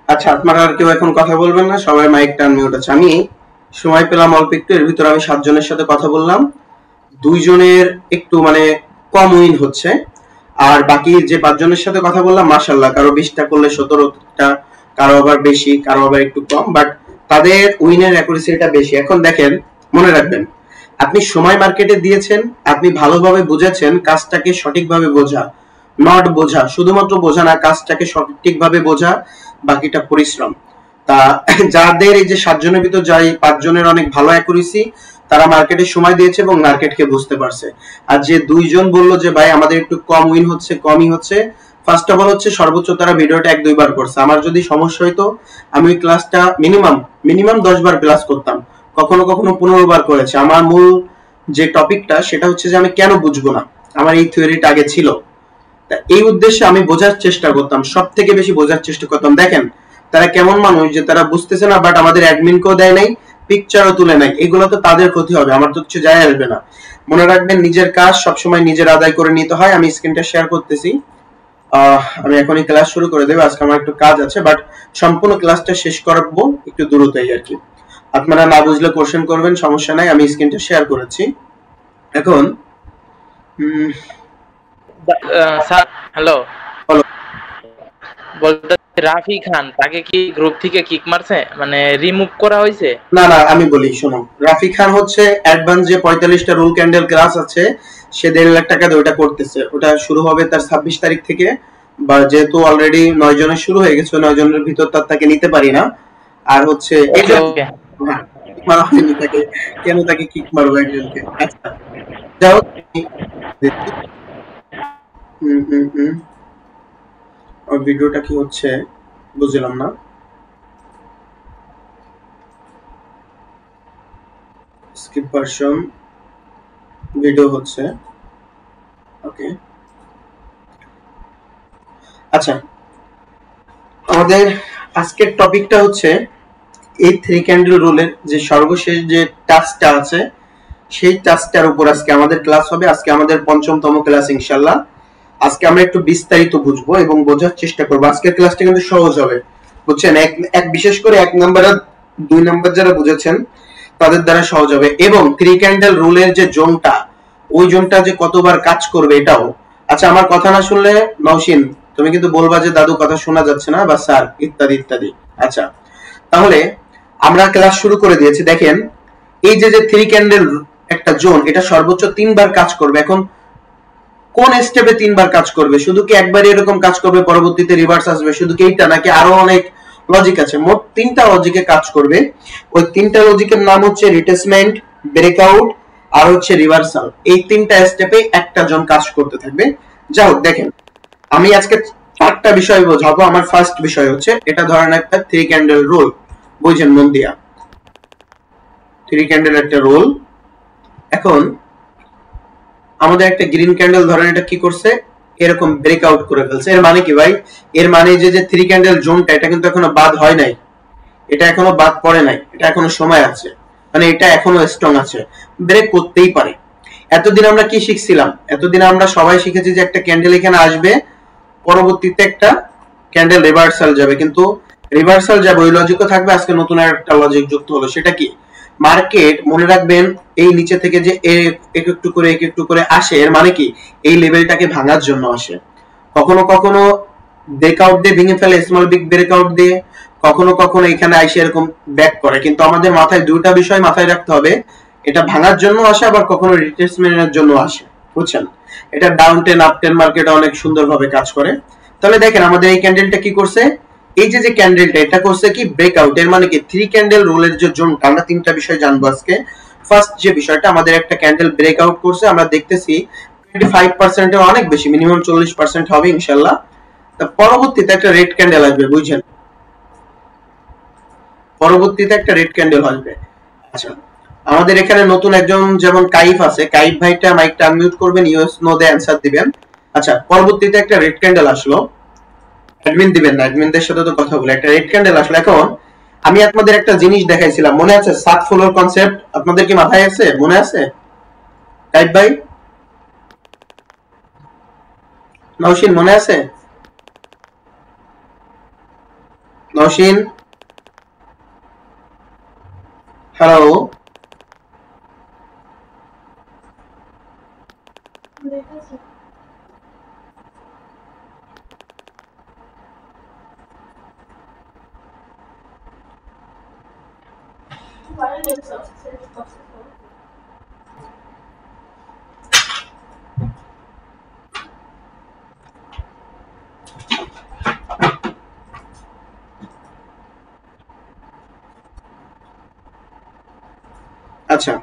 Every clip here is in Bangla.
আচ্ছা, আপনারা আর কেউ এখন কথা বলবেন না, সবাই মাইকটা আনমিউট আছে। আমি সময় পেলাম অল্প একটু, এর ভিতরে আমি 7 জনের সাথে কথা বললাম। 2 জনের একটু মানে কম উইন হচ্ছে, আর বাকি যে 5 জনের সাথে কথা বললাম মাশাআল্লাহ, কারো 20টা করলে 17টা, কারো আবার বেশি, কারো আবার একটু কম, বাট তাদের উইনের অ্যাকুরেসিটা বেশি। এখন দেখেন, মনে রাখবেন, আপনি সময় মার্কেটে দিয়েছেন, আপনি ভালোভাবে বুঝেছেন, কাজটাকে সঠিকভাবে বোঝা, নট বোঝা, শুধুমাত্র বোঝা না, কাজটাকে সঠিকভাবে বোঝা, বাকিটা পরিশ্রম। তা যাদের এই যে 7 জনের ভিতর যাই 5 জনের অনেক ভালো অ্যাকুরেসি, তারা মার্কেটে সময় দিয়েছে এবং মার্কেটকে বুঝতে পারছে। আর যে 2 জন বললো যে ভাই আমাদের একটু কম উইন হচ্ছে, কমই হচ্ছে, ফার্স্ট অফ অল হচ্ছে সর্বোচ্চ তারা ভিডিওটা 1-2 বার করছে। আমার যদি সমস্যা হইতো আমি ওই ক্লাসটা মিনিমাম 10 বার ক্লাস করতাম, কখনো কখনো 15 বার করেছে। আমার মূল যে টপিকটা সেটা হচ্ছে যে আমি কেন বুঝবো না, আমার এই থিওরিটা আগে ছিল। তা এই উদ্দেশ্যে আমি বোঝার চেষ্টা করতাম, সব থেকে বেশি বোঝার চেষ্টা করতাম। দেখেন তারা কেমন মানুষ, যে তারা বুঝতেছে না বাট আমাদের অ্যাডমিনকেও দেয় নাই, পিকচারও তুলে নাই, এগুলো তো তাদের ক্ষতি হবে, আমার তো কিছু যায় আসবে না। মনে রাখবেন, নিজের কাজ সবসময় নিজের আদায় করে নিতে হয়। আমি স্ক্রিনটা শেয়ার করতেছি, আমি এখনই ক্লাস শুরু করে দেবো, আজকে আমার একটু কাজ আছে, বাট সম্পূর্ণ ক্লাসটা শেষ করবো একটু দ্রুতই আর কি। আপনারা না বুঝলে কোশ্চেন করবেন, সমস্যা নাই, আমি স্ক্রিনটা শেয়ার করেছি এখন। স্যার হ্যালো, বলো। বলতে রাফি খান তাকে কি গ্রুপ থেকে কিক মারছে, মানে রিমুভ করা হয়েছে? না না, আমি বলি শোনো, রাফি খান হচ্ছে অ্যাডভান্স যে 45টা রুল ক্যান্ডেল ক্লাস আছে, সে 1.5 লাখ টাকা দিয়ে ওটা করতেছে। ওটা শুরু হবে তার 26 তারিখ থেকে, বা যেহেতু অলরেডি 9 জনের শুরু হয়ে গেছে, 9 জনের ভিতর তাকে নিতে পারি না। আর হচ্ছে এই যে হ্যাঁ, কিক মারা হয়নি তাকে, কেন তাকে কিক মারবো একজনকে? আচ্ছা, যাও। ভিডিওটা কি হচ্ছে বুঝলাম না। স্কিপ ভার্সন ভিডিও হচ্ছে, ওকে। আচ্ছা, আমাদের আজকের টপিকটা হচ্ছে এই 3 ক্যান্ডেল রুলের যে সর্বশেষ যে টাস্কটা আছে, সেই টাস্কটার উপর আজকে আমাদের ক্লাস হবে। আজকে আমাদের 5ম ক্লাস ইনশাআল্লাহ। আজকে আমরা একটু বিস্তারিত বুঝবো এবং বোঝার চেষ্টা করবো। আজকের ক্লাসটা কিন্তু সহজ হবে, বুঝছেন? এক বিশেষ করে 1 নাম্বার আর 2 নাম্বার যারা বুঝেছেন তাদের দ্বারা সহজ হবে। এবং 3 ক্যান্ডেল রুলের যে জোনটা, ওই জোনটা যে কতবার কাজ করবে এটাও। আচ্ছা, আমার কথা না শুনলে নওশিন তুমি কিন্তু বলবা যে দাদু কথা শোনা যাচ্ছে না, বা স্যার ইত্যাদি ইত্যাদি। আচ্ছা, তাহলে আমরা ক্লাস শুরু করে দিয়েছি। দেখেন, এই যে 3 ক্যান্ডেল একটা জোন, এটা সর্বোচ্চ 3 বার কাজ করবে। এখন কোন স্টেপে 3 বার কাজ করবে? শুধু কি একবার এরকম কাজ করবে পরবর্তীতে রিভার্স আসবে, শুধু কি এইটা, নাকি আরো অনেক লজিক আছে? মোট 3টা লজিকে কাজ করবে। ওই 3টা লজিকের নাম হচ্ছে রিটেসমেন্ট, ব্রেকআউট আর হচ্ছে রিভার্সাল। এই 3টা স্টেপে একটা জোন কাজ করতে থাকবে। যাই হোক, দেখেন আমি আজকে 4টা বিষয় বোঝাবো। আমার ফার্স্ট বিষয় হচ্ছে, এটা ধরেন একটা 3 ক্যান্ডেল রোল, বুঝছেন মন দিয়া? 3 ক্যান্ডেল একটা রোল। এখন আমাদের একটা গ্রিন ক্যান্ডেল ধরেন, এটা কি করছে, এরকম ব্রেকআউট করে ফেলছে। এর মানে কি ভাই? এর মানে যে 3 ক্যান্ডেল জোনটা, এটা কিন্তু এখনো বাদ হয় নাই, এটা এখনো বাদ পড়ে নাই, এটা এখনো সময় আছে, মানে এটা এখনো স্ট্রং আছে, ব্রেক করতেই পারে। এতদিন আমরা কি শিখছিলাম? এতদিন আমরা সবাই শিখেছি যে একটা ক্যান্ডেল এখানে আসবে, পরবর্তীতে একটা ক্যান্ডেল রিভার্সাল যাবে, কিন্তু রিভার্সাল যাবে ওই লজিকও থাকবে। আজকে নতুন একটা লজিক যুক্ত হলো, সেটা কি? মার্কেট, মনে রাখবেন, এই নিচে থেকে যে এক একটু করে আসে, এর মানে কি এই লেভেলটাকে ভাঙার জন্য আসে। কখনো কখনো ব্রেকআউট দিয়ে ভেঙে ফেলে, স্মল বিগ ব্রেকআউট দিয়ে, কখনো কখনো এখানে আইসে এরকম ব্যাক করে। কিন্তু আমাদের মাথায় দুইটা বিষয় মাথায় রাখতে হবে, এটা ভাঙার জন্য আসে, আবার কখনো রিট্রেসমেন্টের জন্য আসে, বুঝছেন? এটা down ten up ten market অনেক সুন্দরভাবে কাজ করে। তাহলে দেখেন আমাদের এই ক্যান্ডেলটা কি করছে, এই যে ক্যান্ডেলটা, এটা করছে কি ব্রেকআউট। এর মানে কি 3 ক্যান্ডেল রোলের যে জোনটা, আমরা 3টা বিষয় জানবো আজকে। ফার্স্ট যে বিষয়টা, আমাদের একটা ক্যান্ডেল ব্রেকআউট করছে, আমরা দেখতেছি 25% এর অনেক বেশি, মিনিমাম 40% হবে ইনশাআল্লাহ। তা পরবর্তীতে একটা রেড ক্যান্ডেল আসবে, বুঝছেন? পরবর্তীতে একটা রেড ক্যান্ডেল আসবে। আচ্ছা, আমাদের এখানে নতুন একজন যেমন কাইফ আছে, কাইফ ভাইটা মাইকটা আনমিউট করবেন, ইউএস নো দে অ্যানসার দিবেন। আচ্ছা, পরবর্তীতে একটা রেড ক্যান্ডেল আসলো, অ্যাডমিন দিবেন না, অ্যাডমিনদের সাথে তো কথা বলে। একটা রেড ক্যান্ডেল আসলো। এখন আমি আপনাদের একটা জিনিস দেখাইছিলাম, মনে আছে? 7 ফ্লোর কনসেপ্ট আপনাদের কি মাথায় আছে? মনে আছে কাইফ ভাই, নওশিন, মনে আছে? নওশিন, হ্যালো। আচ্ছা,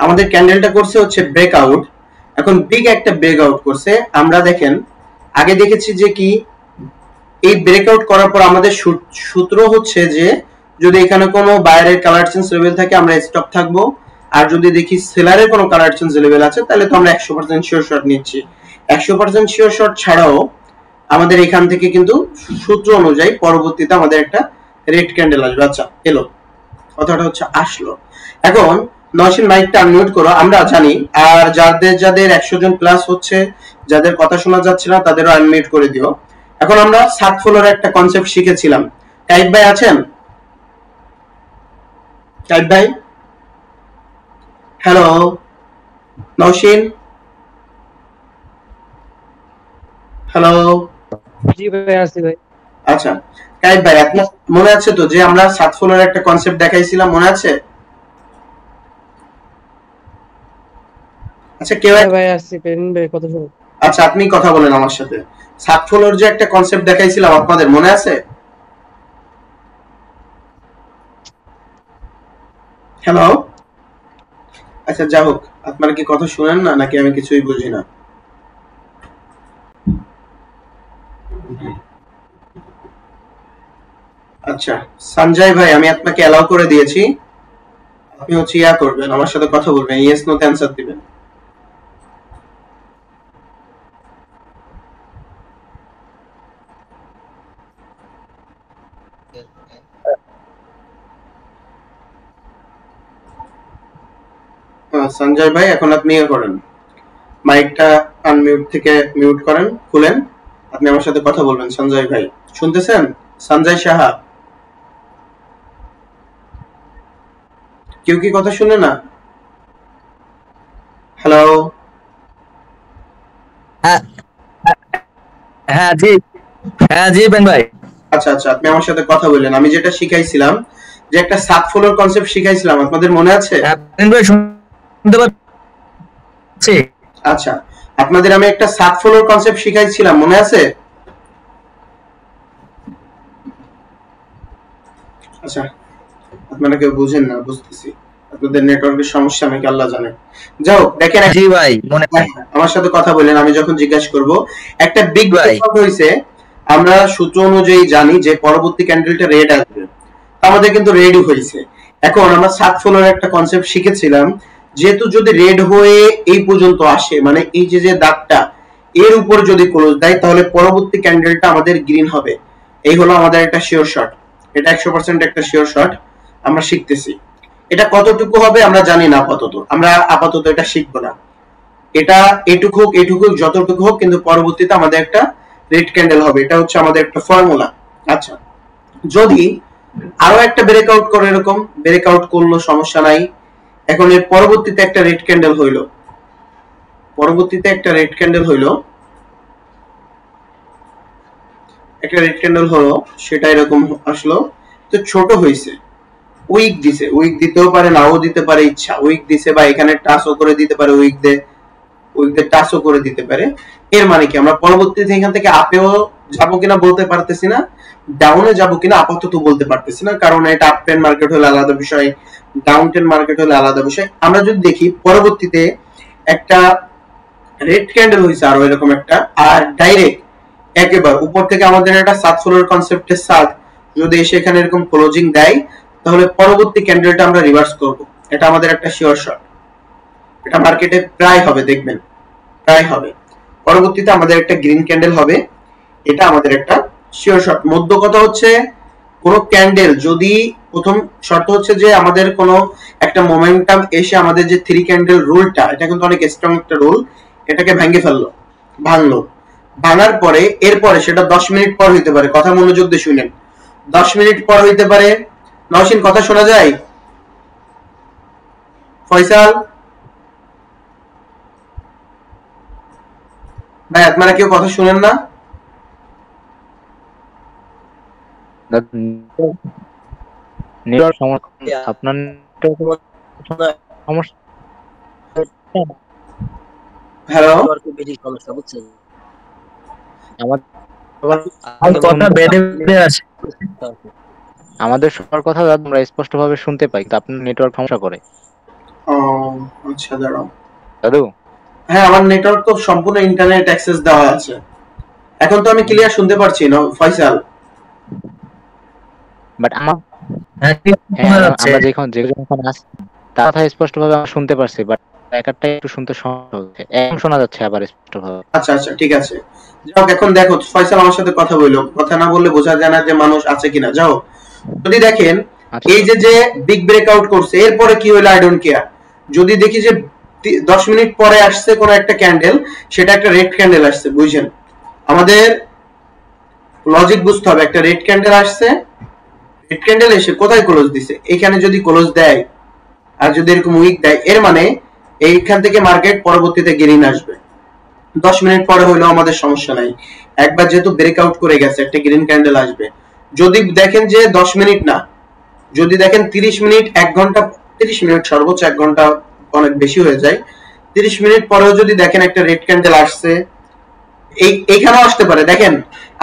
আমাদের ক্যান্ডেলটা করছে হচ্ছে ব্রেকআউট। এখন বিগ একটা ব্রেকআউট করছে। আমরা দেখেন আগে দেখেছি যে কি এই ব্রেকআউট করার পর আমাদের সূত্র হচ্ছে যে যদি এখানে কোনো বায়ারের কালার চেঞ্জ লেভেল থাকে আমরা স্টপ থাকবো, আর যদি দেখি সেলারের কোনো কালার চেঞ্জ লেভেল আছে তাহলে তো আমরা 100% শিওর শট নিচ্ছি। 100% শিওর শট ছাড়াও আমাদের এখান থেকে কিন্তু সূত্র অনুযায়ী পরবর্তীতে আমাদের একটা রেড ক্যান্ডেল আসবে। আচ্ছা, এলো, কথাটা হচ্ছে আসলো। এখন নওশিন মাইকটা আনমিউট করো। আমরা জানি আর যাদের 100 জন প্লাস হচ্ছে, যাদের কথা শোনা যাচ্ছে না তাদেরও আনমিউট করে দিও। এখন আমরা সাত ফ্লোর একটা কনসেপ্ট শিখেছিলাম। টাইপ ভাই আছেন? টাইপ ভাই, হ্যালো। নওশিন, হ্যালো। জি ভাই, আসি ভাই। আচ্ছা, টাইপ ভাই আপনার মনে আছে তো যে আমরা সাত ফ্লোর একটা কনসেপ্ট দেখাইছিলাম, মনে আছে? আচ্ছা, কেউ ভাই আসছি, পেন ভাই কথা শুনুন। আচ্ছা, আপনি কথা বলেন আমার সাথে। সাত ফ্লোর যে একটা কনসেপ্ট দেখাইছিলাম আপনাদের মনে আছে? হ্যালো। আচ্ছা, যা হোক, আপনারা কি কথা শুনেন না নাকি আমি কিছুই বুঝি না? আচ্ছা, সঞ্জয় ভাই আমি আপনাকে অ্যালাউ করে দিয়েছি। আপনি হচ্ছে ইয়া করবেন, আমার সাথে কথা বলবেন, ইয়েস নো তে অ্যানসার দিবেন। সঞ্জয় ভাই এখন আপনি ইয়ে করেন, মাইকটা আনমিউট থেকে মিউট করেন, খুলেন, আপনি আমার সাথে কথা বলবেন। সঞ্জয় ভাই শুনতেছেন? সঞ্জয় সাহা, কেউ কি কথা শুনে না? হ্যালো। হ্যাঁ জি, হ্যাঁ জি বেন ভাই। আচ্ছা আচ্ছা, আপনি আমার সাথে কথা বললেন। আমি যেটা শিখাইছিলাম, যে একটা সাত ফ্লোর কনসেপ্ট শিখাইছিলাম, আপনাদের মনে আছে? বেন ভাই শুনতে পাচ্ছি। আচ্ছা, আপনাদের আমি একটা সাত ফ্লোর কনসেপ্ট শিখাইছিলাম, মনে আছে? আচ্ছা, আপনারা কেউ বুঝেন না, বুঝতেছি আপনাদের নেটওয়ার্কের সমস্যা নাকি আল্লাহ জানে। যাও দেখেন, জি ভাই মনে আমার সাথে কথা বলেন, আমি যখন জিজ্ঞাসা করব। একটা বিগ ব্রেকআউট হইছে, আমরা সূত্র অনুযায়ী জানি যে পরবর্তী ক্যান্ডেলটা রেড আসবে, আমাদের কিন্তু রেডই হইছে। এখন আমরা সাত ফ্লোর একটা কনসেপ্ট শিখেছিলাম, যেহেতু যদি রেড হয়ে এই পর্যন্ত আসে, মানে এই যে যে দাগটা এর উপর যদি ক্লোজ দেয় তাহলে পরবর্তী ক্যান্ডেলটা আমাদের গ্রিন হবে। এই হলো আমাদের একটা শিওর শট। এটা 100% একটা শিওর শট। আমরা শিখতেছি, এটা কতটুকু হবে আমরা জানি না আপাতত, আমরা আপাতত এটা শিখবো না। এটা এটুকু হোক এটুকু হোক যতটুকু হোক, কিন্তু পরবর্তীতে আমাদের একটা রেড ক্যান্ডেল হবে, এটা হচ্ছে আমাদের একটা ফর্মুলা। আচ্ছা, যদি আরো একটা ব্রেকআউট করে, এরকম ব্রেকআউট করলো সমস্যা নাই। এখন এর পরবর্তীতে একটা রেড ক্যান্ডেল হইলো, পরবর্তীতে একটা রেড ক্যান্ডেল হইলো, একটা রেড ক্যান্ডেল হলো, সেটা এরকম আসলো, তো ছোট হইছে, উইক দিছে, উইক দিতেও পারে নাও দিতে পারে, ইচ্ছা উইক দিছে, বা এখানে টাচও করে দিতে পারে, উইক দিয়ে টাচও করে দিতে পারে। এর মানে কি আমরা পরবর্তীতে এখান থেকে আপেও যাবো কিনা বলতে পারতেছি না, ডাউনে যাবো কিনা আপাতত বলতে পারতেছি না, কারণ এটা আপ ট্রেন্ড মার্কেট হলে আলাদা বিষয়, ডাউন ট্রেন্ড মার্কেট হলে আলাদা বিষয়। আমরা যদি দেখি পরবর্তীতে একটা রেড ক্যান্ডেল হয়েছে আরো এরকম একটা, আর ডাইরেক্ট একেবারে উপর থেকে আমাদের একটা সাত ফ্লোর কনসেপ্টের সাত যদি এসে এখানে এরকম ক্লোজিং দেয়, তাহলে পরবর্তী ক্যান্ডেলটা আমরা রিভার্স করব। এটা আমাদের একটা শিওর শট, এটা মার্কেটে প্রায় হবে, দেখবেন প্রায় হবে। পরবর্তীতে আমাদের একটা গ্রিন ক্যান্ডেল হবে, এটা আমাদের একটা শিওর শট। মধ্য কথা হচ্ছে কোন ক্যান্ডেল যদি, প্রথম শর্ত হচ্ছে যে আমাদের কোন একটা মোমেন্টাম এসে আমাদের যে থ্রি ক্যান্ডেল রুলটা, এটা কিন্তু অনেক স্ট্রং একটা রুল, এটাকে ভেঙে ভাঙলো, ভাঙার পরে এরপরে সেটা 10 মিনিট পর হইতে পারে, কথা মনোযোগ দিয়ে শুনেন, 10 মিনিট পর হইতে পারে। নওশিন কথা শোনা যায়? ফয়সাল ভাই আপনারা কেউ কথা শুনেন না? নেটওয়ার্ক সমস্যা, আপনার নেটওয়ার্ক সমস্যা। হ্যালো, কথা বেঁধে বেঁধে আসে। আমাদের সবার কথা আমরা স্পষ্ট ভাবে শুনতে পাই, কিন্তু আপনার নেটওয়ার্ক সমস্যা করে। ও আচ্ছা দাঁড়াও। দাদু, হ্যাঁ আমার নেটওয়ার্ক তো সম্পূর্ণ ইন্টারনেট অ্যাক্সেস দেওয়া আছে, এখন তো আমি ক্লিয়ার শুনতে পারছি না ফয়সাল। বাট হ্যাঁ, শোনা যাচ্ছে। আমরা যেখানে আছি তার কথা স্পষ্ট ভাবে আমরা শুনতে পারছি, বাট একটা একটু শুনতে সমস্যা হচ্ছে। এখন শোনা যাচ্ছে আবার স্পষ্ট ভাবে। আচ্ছা আচ্ছা ঠিক আছে, যাও এখন দেখো ফয়সাল আমার সাথে কথা বললো, কথা না বললে বোঝা যায় না যে মানুষ আছে কিনা। যাও যদি দেখেন আচ্ছা। এই যে যে বিগ ব্রেকআউট করছে, এরপরে কি হলো আই ডোন্ট কেয়ার। যদি দেখি যে 10 মিনিট পরে আসছে কোন একটা ক্যান্ডেল, সেটা একটা রেড ক্যান্ডেল আসছে, বুঝছেন? আমাদের লজিক বুঝতে হবে, একটা রেড ক্যান্ডেল আসছে, রেড ক্যান্ডেল এসে কোথায় ক্লোজ দিছে, এখানে যদি ক্লোজ দেয় আর যদি এরকম উইক দেয়, এর মানে এইখান থেকে মার্কেট পরবর্তীতে গেইন আসবে। 10 মিনিট পরে হইলো আমাদের সমস্যা নাই, একবার যেহেতু ব্রেকআউট করে গেছে একটা গ্রিন ক্যান্ডেল আসবে। যদি দেখেন যে 10 মিনিট না, যদি দেখেন 30 মিনিট, 1 ঘন্টা, 30 মিনিট সর্বোচ্চ, 1 ঘন্টা অনেক বেশি হয়ে যায়, 30 মিনিট পরেও যদি দেখেন একটা রেড ক্যান্ডেল আসছে, এইখানেও আসতে পারে। দেখেন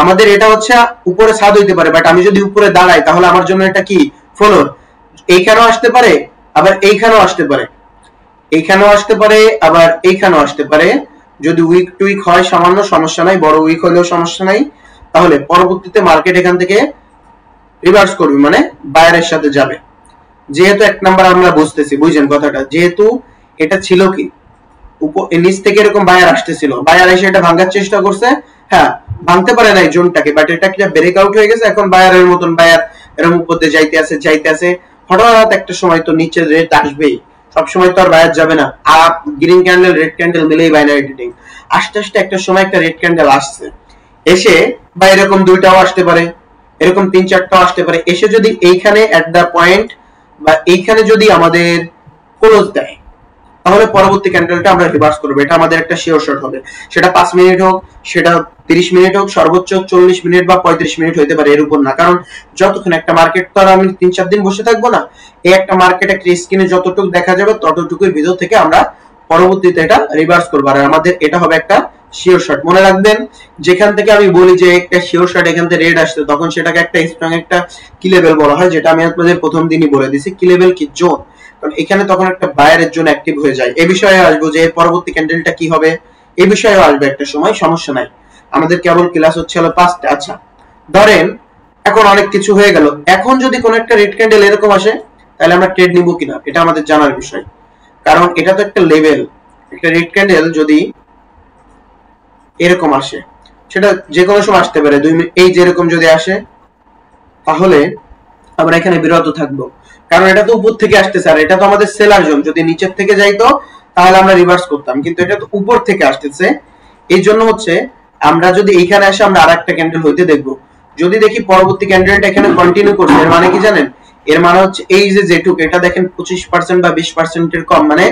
আমাদের এটা হচ্ছে উপরে ছাদ হইতে পারে, বাট আমি যদি উপরে দাঁড়াই তাহলে আমার জন্য এটা কি ফ্লোর। এইখানেও আসতে পারে, আবার এইখানেও আসতে পারে, এইখানেও আসতে পারে, আবার এইখানেও আসতে পারে। যদি উইক টুইক হয় সামান্য সমস্যা নাই, বড় উইক হলেও সমস্যা নাই। তাহলে পরবর্তীতে মার্কেট এখান থেকে রিভার্স করবে, মানে বায়ারের সাথে যাবে। যেহেতু এক নাম্বার আমরা বুঝতেছি, বুঝছেন কথাটা, যেহেতু এটা ছিল কি নিচ থেকে এরকম বায়ার আসতেছিল, বায়ার এসে এটা ভাঙার চেষ্টা করছে, হ্যাঁ ভাঙতে পারে নাই জোনটাকে, বাট এটা কি ব্রেকআউট হয়ে গেছে। এখন বায়ারের মতন বায়ার এরকম উপর দিয়ে যাইতে আছে, হঠাৎ একটা সময় তো নিচে রেট আসবেই, সবসময় তো আর বায়ার যাবে না। Up green candle red candle মিলেই বাইনারি ট্রেডিং। আস্তে আস্তে একটা সময় একটা রেড ক্যান্ডেল আসছে, এসে বা এরকম দুইটাও আসতে পারে, এরকম 3-4টাও আসতে পারে, এসে যদি এইখানে এট দা পয়েন্ট বা এইখানে যদি আমাদের ক্লোজ দেয়, তাহলে পরবর্তী ক্যান্ডেলটা আমরা রিভার্স করব। এটা আমাদের একটা শিওর শট হবে, সেটা 5 মিনিট হোক, সেটা 30 মিনিট হোক, সর্বোচ্চ 40 মিনিট বা 35 মিনিট হইতে পারে, এর উপর না। কারণ যতক্ষণ একটা মার্কেট তো আর আমি 3-4 দিন বসে থাকবো না, এই একটা মার্কেট একটা স্ক্রিনে যতটুকু দেখা যাবে ততটুকুই ভিতর থেকে আমরা পরবর্তীতে এটা রিভার্স করব। আর আমাদের এটা হবে একটা শিওর শট। মনে রাখবেন, যেখান থেকে আমি বলি যে একটা শিওর শট এখান থেকে রেড আসছে, তখন সেটাকে একটা স্ট্রং একটা কি লেভেল বলা হয়, যেটা আমি আপনাদের প্রথম দিনই বলে দিছি। কি লেভেল কি জোন, কারণ এখানে তখন একটা বায়ারের জন্য অ্যাক্টিভ হয়ে যায়। এই বিষয়ে আসবো যে এর পরবর্তী ক্যান্ডেলটা কি হবে, এই বিষয়েও আসবে একটা সময়, সমস্যা নাই। আমাদের কেবল ক্লাস হচ্ছে হলো 5টা। আচ্ছা ধরেন এখন অনেক কিছু হয়ে গেল, এখন যদি কোন একটা রেড ক্যান্ডেল এরকম আসে, তাহলে আমরা ট্রেড নিব কিনা এটা আমাদের জানার বিষয়। কারণ এটা তো একটা লেভেল, একটা রেড ক্যান্ডেল যদি এরকম আসে, সেটা যে কোনো সময় আসতে পারে, 2 মিনিট এই যেরকম যদি আসে, তাহলে আমরা এখানে বিরত থাকবো। কারণ এটা তো উপর থেকে আসতেছে, আর এটা তো আমাদের সেলার জোন। যদি নিচের থেকে যাইতো তাহলে আমরা রিভার্স করতাম, কিন্তু এটা তো উপর থেকে আসতেছে। এই জন্য হচ্ছে আমরা যদি এইখানে আসে আমরা আরেকটা ক্যান্ডেল হইতে দেখবো। যদি দেখি পরবর্তী ক্যান্ডেলটা এখানে কন্টিনিউ করছে, এর মানে কি জানেন, এর মানে হচ্ছে এই যে যেটুক এটা দেখেন 25% বা 20% এর কম, মানে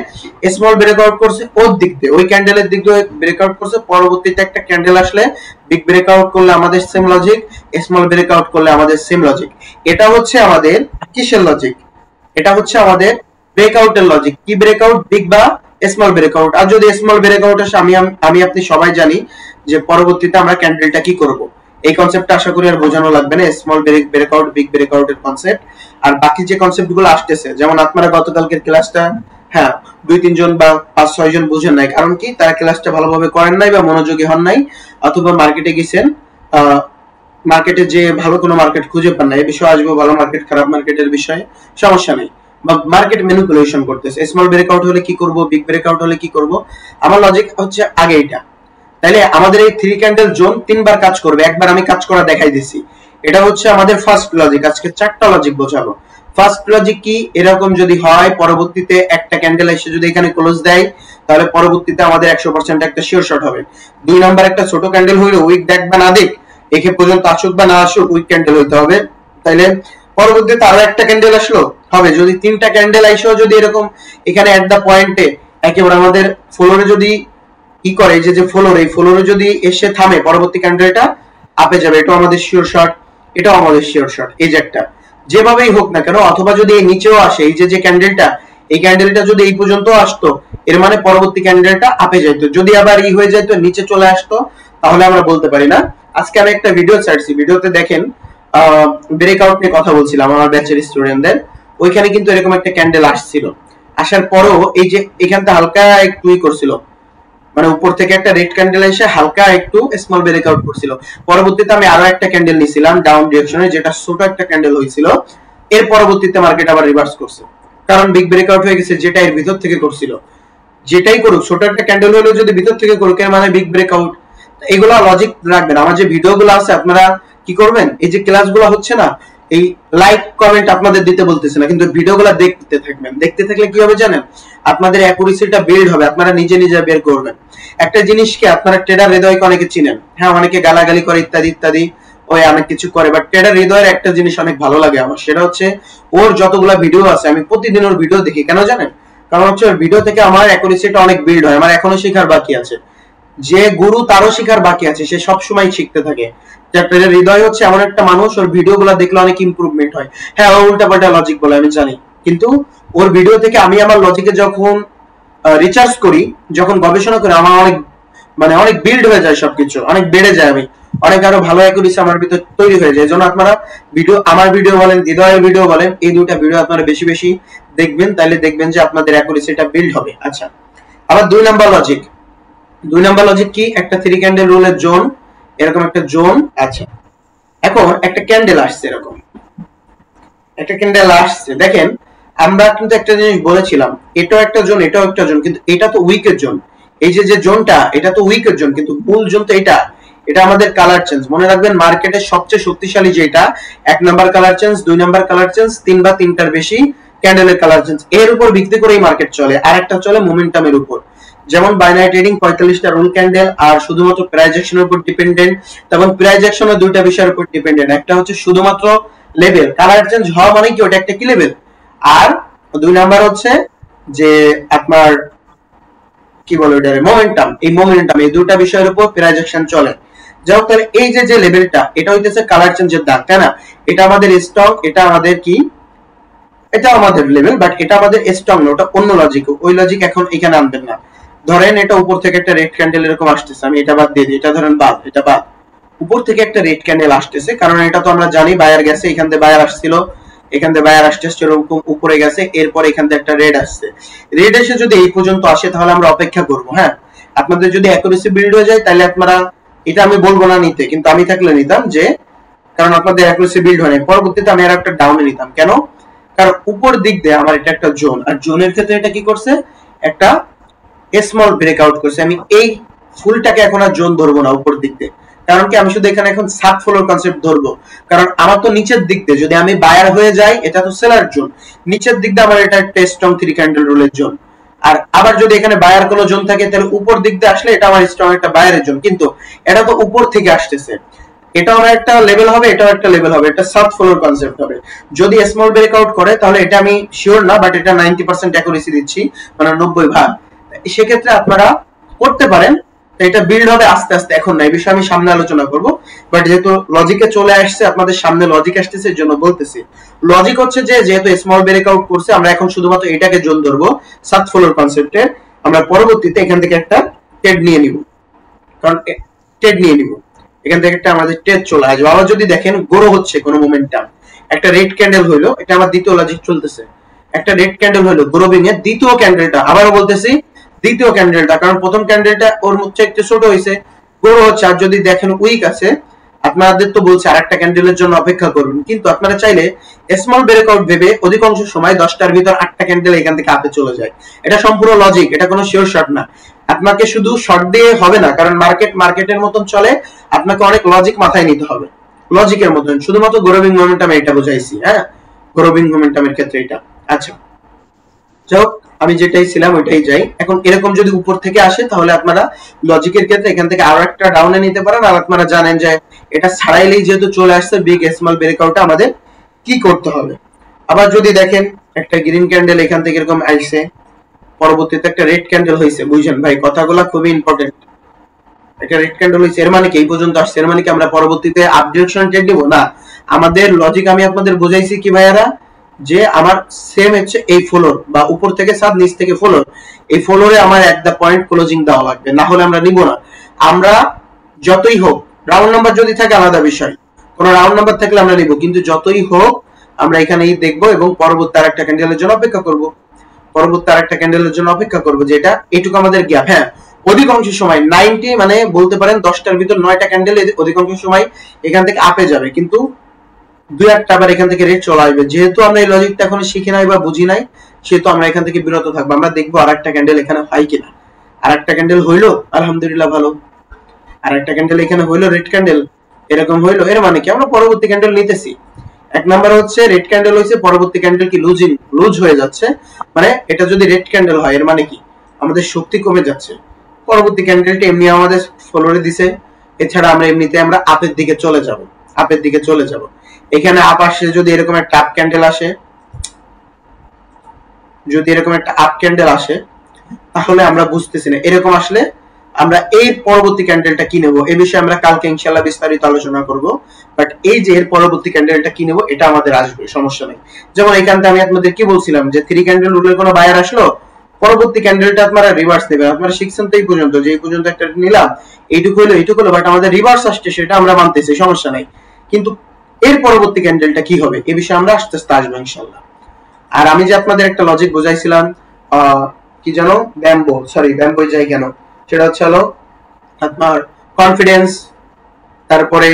স্মল ব্রেকআউট করছে ওর দিক দিয়ে, ওই ক্যান্ডেলের দিক দিয়ে ব্রেকআউট করছে। পরবর্তীতে একটা ক্যান্ডেল আসলে বিগ ব্রেকআউট করলে আমাদের সেম লজিক, স্মল ব্রেকআউট করলে আমাদের সেম লজিক। এটা হচ্ছে আমাদের কিসের লজিক, এটা হচ্ছে আমাদের ব্রেকআউটের লজিক। কি ব্রেকআউট, বিগ বা স্মল ব্রেকআউট। আর যদি স্মল ব্রেকআউট আসে, আমি আপনি সবাই জানি যে পরবর্তীতে আমরা ক্যান্ডেলটা কি করব। এই কনসেপ্টটা আশা করি আর বোঝানো লাগবে না, স্মল ব্রেকআউট বিগ ব্রেকআউটের কনসেপ্ট। আর বাকি যে কনসেপ্টগুলো আসতেছে, যেমন আপনারা গতকালকের ক্লাসটা হ্যাঁ 2-3 জন বা 5-6 জন বুঝেন নাই, কারণ কি তারা ক্লাসটা ভালোভাবে করেন নাই বা মনোযোগী হন নাই, অথবা মার্কেটে গেছেন, মার্কেটে যে ভালো কোনো মার্কেট খুঁজে পান না। এই বিষয়ে আসবো, ভালো মার্কেট খারাপ মার্কেটের বিষয়ে, সমস্যা নেই। বা মার্কেট ম্যানিপুলেশন করতেছে, স্মল ব্রেকআউট হলে কি করব, বিগ ব্রেকআউট হলে কি করব, আমার লজিক হচ্ছে আগে এটা। তাইলে আমাদের এই 3 ক্যান্ডেল জোন 3বার কাজ করবে, একবার আমি কাজ করা দেখাই দিছি। এটা হচ্ছে আমাদের ফার্স্ট লজিক, আজকে 4টা লজিক বোঝাবো। ফার্স্ট লজিক কি, এরকম যদি হয় পরবর্তীতে একটা ক্যান্ডেল এসে যদি এখানে ক্লোজ দেয়, তাহলে পরবর্তীতে আমাদের 100% একটা শিওর শট হবে। 2 নাম্বার একটা ছোট ক্যান্ডেল হইলো, উইক দেখ বা না দেখ, একে পর্যন্ত আসুক বা না আসুক, উইক ক্যান্ডেল হইতে হবে। তাইলে পরবর্তীতে আরো একটা ক্যান্ডেল আসলো, হবে। যদি তিনটা ক্যান্ডেল আইসো যদি এরকম এখানে এট দা পয়েন্টে একেবারে আমাদের ফ্লোরে যদি ই করে, যে ফ্লোরে, এই ফ্লোরে যদি এসে থামে, পরবর্তী ক্যান্ডেলটা আপে যাবে, এটা আমাদের শিওর শট, এটাও আমাদের শিওর শট। এই যে একটা যেভাবেই হোক না কেন, অথবা যদি এই নিচেও আসে, এই যে ক্যান্ডেলটা, এই ক্যান্ডেলটা যদি এই পর্যন্ত আসতো, এর মানে পরবর্তী ক্যান্ডেলটা আপে যাইতো। যদি আবার ই হয়ে যাইতো, নিচে চলে আসতো, তাহলে আমরা বলতে পারি না। আজকে আমি একটা ভিডিও ছাড়ছি, ভিডিওতে দেখেন ব্রেকআউট নিয়ে কথা বলছিলাম আমার ব্যাচের স্টুডেন্টদের, ওইখানে কিন্তু এরকম একটা ক্যান্ডেল আসছিল, আসার পরও এই যে এখানটা হালকা একটু ই করছিল, মানে উপর থেকে একটা রেড ক্যান্ডেল এসে হালকা একটু স্মল ব্রেকআউট করছিল। পরবর্তীতে আমি আরো একটা ক্যান্ডেল নিছিলাম ডাউন ডিরেকশনে, যেটা ছোট একটা ক্যান্ডেল হয়েছিল। এর পরবর্তীতে মার্কেট আবার রিভার্স করছে, কারণ বিগ ব্রেকআউট হয়ে গেছে, যেটা এর ভিতর থেকে করছিল। যেটাই করুক, ছোট একটা ক্যান্ডেল হলো যদি ভিতর থেকে করুক, এর মানে বিগ ব্রেকআউট। এগুলা লজিক রাখবেন। আমার যে ভিডিওগুলো আছে আপনারা কি করবেন, এই যে ক্লাসগুলো হচ্ছে না, এই লাইক কমেন্ট আপনাদের দিতে বলতেছে না, কিন্তু ভিডিওগুলো দেখতে থাকবেন। দেখতে থাকলে কি হবে জানেন, আপনাদের অ্যাকুরেসিটা বিল্ড হবে, আপনারা নিজে নিজে বের করবেন। একটা জিনিস কি, আপনারা ট্রেডার হৃদয়কে অনেকে চিনেন, হ্যাঁ, অনেকে গালাগালি করে ইত্যাদি ইত্যাদি, ওই অনেক কিছু করে, বাট ট্রেডার হৃদয়ের একটা জিনিস অনেক ভালো লাগে আমার, সেটা হচ্ছে ওর যতগুলা ভিডিও আছে, আমি প্রতিদিন ওর ভিডিও দেখি। কেন জানেন? কারণ হচ্ছে ওর ভিডিও থেকে আমার অ্যাকুরেসিটা অনেক বিল্ড হয়। আমার এখনো শেখার বাকি আছে, যে গুরু তারও শেখার বাকি আছে, সে সব সময় শিখতে থাকে। ট্রেডার হৃদয় হচ্ছে এমন একটা মানুষ, ওর ভিডিওগুলো দেখলে অনেক ইমপ্রুভমেন্ট হয়। হ্যাঁ, ও উল্টাপাল্টা লজিক বলে আমি জানি, কিন্তু ওর ভিডিও থেকে আমি আমার লজিকে যখন রিচার্জ করি, যখন গবেষণা করি, আমার অনেক অনেক বিল্ড হয়ে যায়, সবকিছু অনেক বেড়ে যায়, আমি অনেক আরো ভালো অ্যাকুরেসি আমার ভিতর তৈরি হয়ে যায়। এই জন্য আপনারা ভিডিও, আমার ভিডিও বলেন, হৃদয়ের ভিডিও বলেন, এই দুইটা ভিডিও আপনারা বেশি বেশি দেখবেন, তাহলে দেখবেন যে আপনাদের অ্যাকুরেসিটা বিল্ড হবে। আচ্ছা, আবার 2 নাম্বার লজিক কি, একটা 3 ক্যান্ডেল রুলের জোন, এরকম একটা জোন। আচ্ছা, এখন একটা ক্যান্ডেল আসছে, এরকম একটা ক্যান্ডেল আসছে, দেখেন আমরা কিন্তু একটা জিনিস বলেছিলাম, এটাও একটা জোন, এটাও একটা জোন, কিন্তু এটা তো উইকের জোন। এই যে জোনটা, এটা তো উইকের জোন, কিন্তু মূল জোন তো এটা আমাদের কালার চেঞ্জ। মনে রাখবেন, মার্কেটের সবচেয়ে শক্তিশালী যেটা, 1 number colour change, 2 number colour change, 3 বা 3টার বেশি ক্যান্ডেলের কালার চেঞ্জ, এর উপর ভিত্তি করেই মার্কেট চলে। আর একটা চলে মোমেন্টামের উপর, যেমন বাইনারি ট্রেডিং 45টা রুল ক্যান্ডেল, আর শুধুমাত্র প্রাইস অ্যাকশনের উপর ডিপেন্ডেন্ট। তখন প্রাইস অ্যাকশনের দুইটা বিষয়ের উপর ডিপেন্ডেন্ট, একটা হচ্ছে শুধুমাত্র লেভেল, কালার চেঞ্জ হওয়া মানে কি, ওটা একটা কি লেভেল, আর 2 নাম্বার হচ্ছে যে আপনার কি বলে ওটা, মোমেন্টাম। এই মোমেন্টাম, এই দুটো বিষয়ের উপর প্রাইস অ্যাকশন চলে। যাই হোক, তাহলে এই যে লেভেলটা, এটা হইতেছে কালার চেঞ্জের দাগ, তাই না? এটা আমাদের স্টক, এটা আমাদের কি, এটা আমাদের লেভেল, বাট এটা আমাদের স্টক না, ওটা অন্য লজিক, ওই লজিক এখন এখানে আনবেন না। ধরেন এটা উপর থেকে একটা রেড ক্যান্ডেল এরকম আসতেছে, আমি এটা বাদ দিয়ে দিই, এটা ধরেন বাদ, এটা বাদ। উপর থেকে একটা রেড ক্যান্ডেল আসতেছে, কারণ এটা তো আমরা জানি বায়ার গেছে, এখান থেকে বায়ার আসছিল, এখান থেকে বায়ার আসতেছে, এরকম উপরে গেছে, এরপর এখান থেকে একটা রেড আসছে। রেড এসে যদি এই পর্যন্ত আসে, তাহলে আমরা অপেক্ষা করব। হ্যাঁ, আপনাদের যদি অ্যাকুরেসি বিল্ড হয়ে যায়, তাহলে আপনারা, এটা আমি বলবো না নিতে, কিন্তু আমি থাকলে নিতাম, যে কারণ আপনাদের অ্যাকুরেসি বিল্ড হয় না। পরবর্তীতে আমি আর একটা ডাউনে নিতাম, কেন? কারণ উপর দিক দিয়ে আমার এটা একটা জোন, আর জোনের ক্ষেত্রে এটা কি করছে, একটা স্মল ব্রেকআউট করছে। আমি এই ফুলটাকে এখন আর জোন ধরবো না উপর দিক দিয়ে, কারণ কি, আমি শুধু এখানে এখন সাব ফ্লোর কনসেপ্ট ধরবো। কারণ আমার তো নিচের দিক দিয়ে যদি আমি বায়ার হয়ে যাই, এটা তো সেলার জোন, নিচের দিক দিয়ে আমার এটা একটা স্ট্রং 3 ক্যান্ডেল রুলের জোন। আর আবার যদি এখানে বায়ার কোনো জোন থাকে, তাহলে উপর দিক দিয়ে আসলে এটা আমার স্ট্রং একটা বায়ারের জোন, কিন্তু এটা তো উপর থেকে আসতেছে, এটা আমার একটা লেভেল হবে, এটাও একটা লেভেল হবে, এটা সাব ফ্লোর কনসেপ্ট হবে। যদি স্মল ব্রেকআউট করে, তাহলে এটা আমি শিওর না, বাট এটা 90% অ্যাকুরেসি দিচ্ছি, মানে 90 ভাগ। সেক্ষেত্রে আপনারা করতে পারেন, এটা বিল্ড হবে আস্তে আস্তে, এখন না, এই বিষয়ে আমি সামনে আলোচনা করব। বাট যেহেতু লজিকে চলে আসছে, আপনাদের সামনে লজিক আসতেছে, এর জন্য বলতেছি। লজিক হচ্ছে যে যেহেতু স্মল ব্রেকআউট করছে, আমরা এখন শুধুমাত্র এটাকে জোন ধরবো সাব ফ্লোর কনসেপ্টে। আমরা পরবর্তীতে এখান থেকে একটা ট্রেড নিয়ে নিব, কারণ ট্রেড নিয়ে নিব, এখান থেকে একটা আমাদের ট্রেড চলে আসবে। আবার যদি দেখেন গ্রো হচ্ছে কোনো মোমেন্টাম, একটা রেড ক্যান্ডেল হইলো, এটা আমার দ্বিতীয় লজিক চলতেছে, একটা রেড ক্যান্ডেল হইলো গ্রোবিং এর দ্বিতীয় ক্যান্ডেলটা, আবারও বলতেছি দ্বিতীয় ক্যান্ডেলটা, কারণ প্রথম ক্যান্ডেলটা ওর মধ্যে একটু ছোট হয়েছে, গ্রো হচ্ছে। আর যদি দেখেন উইক আছে, আপনাদের তো বলছে আরেকটা ক্যান্ডেলের জন্য অপেক্ষা করবেন, কিন্তু আপনারা চাইলে স্মল ব্রেকআউট ভেবে অধিকাংশ সময় 10টার ভিতর 8টা ক্যান্ডেল এখান থেকে হাতে চলে যায়। এটা সম্পূর্ণ লজিক, এটা কোনো শিওর শট না। আপনাকে শুধু শর্ট দিয়ে হবে না, কারণ মার্কেটের মতন চলে, আপনাকে অনেক লজিক মাথায় নিতে হবে, লজিকের মতন। শুধুমাত্র গ্রোবিং মোমেন্টাম এটা বোঝাইছি, হ্যাঁ, গ্রোবিং মোমেন্টামের ক্ষেত্রে এটা। আচ্ছা, যাই আমি যেটাই ছিলাম ওইটাই যাই। এখন এরকম যদি উপর থেকে আসে, তাহলে আপনারা লজিকের ক্ষেত্রে এখান থেকে আরো একটা ডাউনে নিতে পারেন। আর আপনারা জানেন যে এটা ছাড়াইলেই যেহেতু চলে আসছে বিগ স্মল ব্রেকআউটে আমাদের কি করতে হবে। আবার যদি দেখেন একটা গ্রিন ক্যান্ডেল এখান থেকে এরকম আসছে, পরবর্তীতে একটা রেড ক্যান্ডেল হয়েছে, বুঝছেন ভাই কথাগুলো খুবই ইম্পর্টেন্ট। একটা রেড ক্যান্ডেল হয়েছে, এর মানে কি এই পর্যন্ত আসছে, এর মানে কি আমরা পরবর্তীতে আপডেশন ট্রেড নিব না। আমাদের লজিক আমি আপনাদের বুঝাইছি কি ভাইয়ারা, যে আমার সেম হচ্ছে এই ফ্লোর বা উপর থেকে সাত নিচ থেকে ফ্লোর, এই ফ্লোরে আমার একটা পয়েন্ট ক্লোজিং দেওয়া লাগবে, না হলে আমরা নিব না। আমরা যতই হোক, রাউন্ড নাম্বার যদি থাকে আলাদা বিষয়, কোন রাউন্ড নাম্বার থাকলে আমরা নিব, কিন্তু যতই হোক আমরা এখানেই দেখবো এবং পরবর্তী আরেকটা ক্যান্ডেলের জন্য অপেক্ষা করব, পরবর্তী আরেকটা ক্যান্ডেলের জন্য অপেক্ষা করব, যেটা এটুকু আমাদের গ্যাপ। হ্যাঁ, অধিকাংশ সময় 90 মানে বলতে পারেন 10টার ভিতর 9টা ক্যান্ডেল অধিকাংশ সময় এখান থেকে আপে যাবে, কিন্তু দুই একটা আবার এখান থেকে রেট চলে আসবে। যেহেতু আমরা এই লজিকটা এখন শিখি নাই বা বুঝি নাই, সেহেতু আমরা এখান থেকে বিরত থাকবো। আমরা দেখবো আরেকটা ক্যান্ডেল এখানে হয় কিনা। আরেকটা ক্যান্ডেল হইলো, আলহামদুলিল্লাহ ভালো। আরেকটা ক্যান্ডেল এখানে হইলো, রেড ক্যান্ডেল এরকম হইলো, এর মানে কি আমরা পরবর্তী ক্যান্ডেল নিতেছি। এক নাম্বার হচ্ছে রেড ক্যান্ডেল হইছে, পরবর্তী ক্যান্ডেল কি লুজ হয়ে যাচ্ছে, মানে এটা যদি রেড ক্যান্ডেল হয় এর মানে কি আমাদের শক্তি কমে যাচ্ছে। পরবর্তী ক্যান্ডেলটা এমনি আমাদের ফলোরে দিছে, এছাড়া আমরা এমনিতে আমরা আপের দিকে চলে যাব, আপের দিকে চলে যাব। এখানে আপ আসে, যদি এরকম একটা আপ ক্যান্ডেল আসে, যদি এরকম একটা আপ ক্যান্ডেল আসে, তাহলে আমরা বুঝতেছি না এরকম আসলে আমরা এই পরবর্তী ক্যান্ডেলটা কি নেব, এই বিষয়ে আমরা কালকে ইনশাআল্লাহ বিস্তারিত আলোচনা করব। বাট এই যে এর পরবর্তী ক্যান্ডেলটা কি নেব এটা আমাদের আসবে, সমস্যা নেই। যেমন এইখানটা আমি আপনাদের কি বলছিলাম যে 3 ক্যান্ডেল রুলের কোনো বায়ার আসলো, পরবর্তী ক্যান্ডেলটা আপনারা রিভার্স নেবেন। আপনারা শিখছেন তো এই পর্যন্ত, যে এই পর্যন্ত একটা নিলাম, এইটুকু হলো, বাট আমাদের রিভার্স আসছে, সেটা আমরা মানতেছি, সমস্যা নাই। কিন্তু এর পরবর্তী ক্যান্ডেলটা কি হবে এই বিষয়ে আমরা আস্তে আস্তে আসবো ইনশাআল্লাহ। আর আমি যে আপনাদের একটা লজিক বোঝাইছিলাম, কি জানো, ব্যাম্বো যাই কেন, সেটা হচ্ছে হলো আপনার কনফিডেন্স, তারপরে